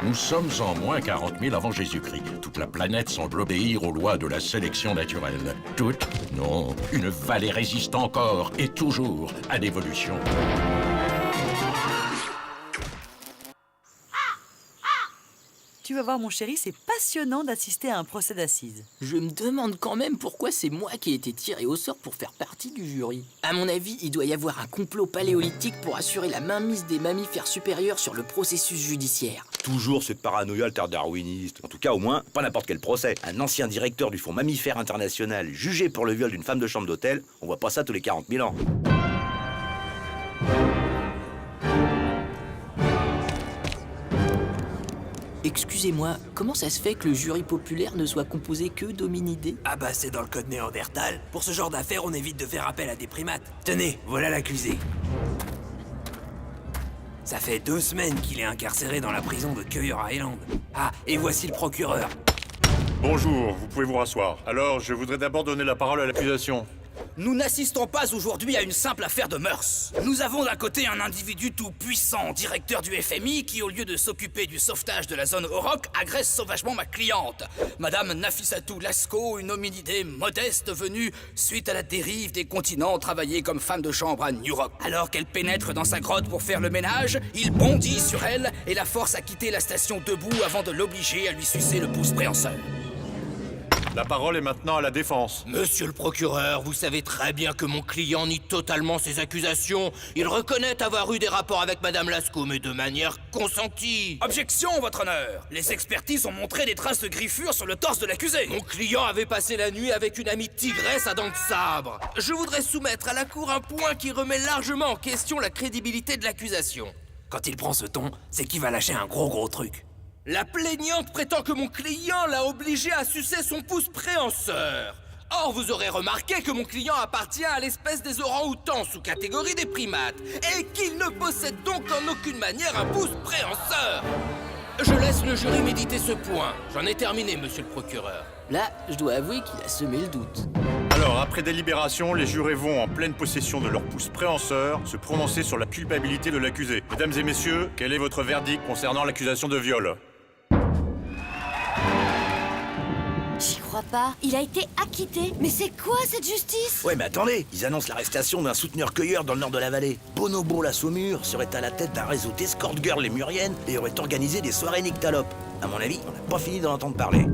Nous sommes en moins 40 000 avant Jésus-Christ. Toute la planète semble obéir aux lois de la sélection naturelle. Toute? Non. Une vallée résiste encore et toujours à l'évolution. Tu vas voir, mon chéri, c'est passionnant d'assister à un procès d'assises. Je me demande quand même pourquoi c'est moi qui ai été tiré au sort pour faire partie du jury. À mon avis, il doit y avoir un complot paléolithique pour assurer la mainmise des mammifères supérieurs sur le processus judiciaire. Toujours cette paranoïa alter-darwiniste. En tout cas, au moins, pas n'importe quel procès. Un ancien directeur du Fonds mammifère international jugé pour le viol d'une femme de chambre d'hôtel, on voit pas ça tous les 40 000 ans. Excusez-moi, comment ça se fait que le jury populaire ne soit composé que d'hominidés? Ah bah c'est dans le code Néandertal. Pour ce genre d'affaires, on évite de faire appel à des primates. Tenez, voilà l'accusé. Ça fait 2 semaines qu'il est incarcéré dans la prison de Cueilleur Island. Ah, et voici le procureur. Bonjour, vous pouvez vous rasseoir. Alors, je voudrais d'abord donner la parole à l'accusation. Nous n'assistons pas aujourd'hui à une simple affaire de mœurs. Nous avons d'un côté un individu tout puissant, directeur du FMI, qui au lieu de s'occuper du sauvetage de la zone Auroch, agresse sauvagement ma cliente, Madame Nafissatou Lascaux, une hominidée modeste venue suite à la dérive des continents travailler comme femme de chambre à New Rock. Alors qu'elle pénètre dans sa grotte pour faire le ménage, il bondit sur elle et la force à quitter la station debout avant de l'obliger à lui sucer le pouce préhenseur. La parole est maintenant à la défense. Monsieur le procureur, vous savez très bien que mon client nie totalement ces accusations. Il reconnaît avoir eu des rapports avec Madame Lascaux, mais de manière consentie. Objection, votre honneur. Les expertises ont montré des traces de griffures sur le torse de l'accusé. Mon client avait passé la nuit avec une amie tigresse à dents de sabre. Je voudrais soumettre à la cour un point qui remet largement en question la crédibilité de l'accusation. Quand il prend ce ton, c'est qu'il va lâcher un gros truc. La plaignante prétend que mon client l'a obligé à sucer son pouce préhenseur. Or, vous aurez remarqué que mon client appartient à l'espèce des orang-outans, sous catégorie des primates, et qu'il ne possède donc en aucune manière un pouce préhenseur. Je laisse le jury méditer ce point. J'en ai terminé, monsieur le procureur. Là, je dois avouer qu'il a semé le doute. Alors, après délibération, les jurés vont, en pleine possession de leur pouce préhenseur, se prononcer sur la culpabilité de l'accusé. Mesdames et messieurs, quel est votre verdict concernant l'accusation de viol? J'y crois pas. Il a été acquitté. Mais c'est quoi cette justice? Ouais, mais attendez, ils annoncent l'arrestation d'un souteneur-cueilleur dans le nord de la vallée. Bonobo la Saumure serait à la tête d'un réseau d'escort girls lémuriennes et aurait organisé des soirées nyctalopes. À mon avis, on n'a pas fini d'en entendre parler.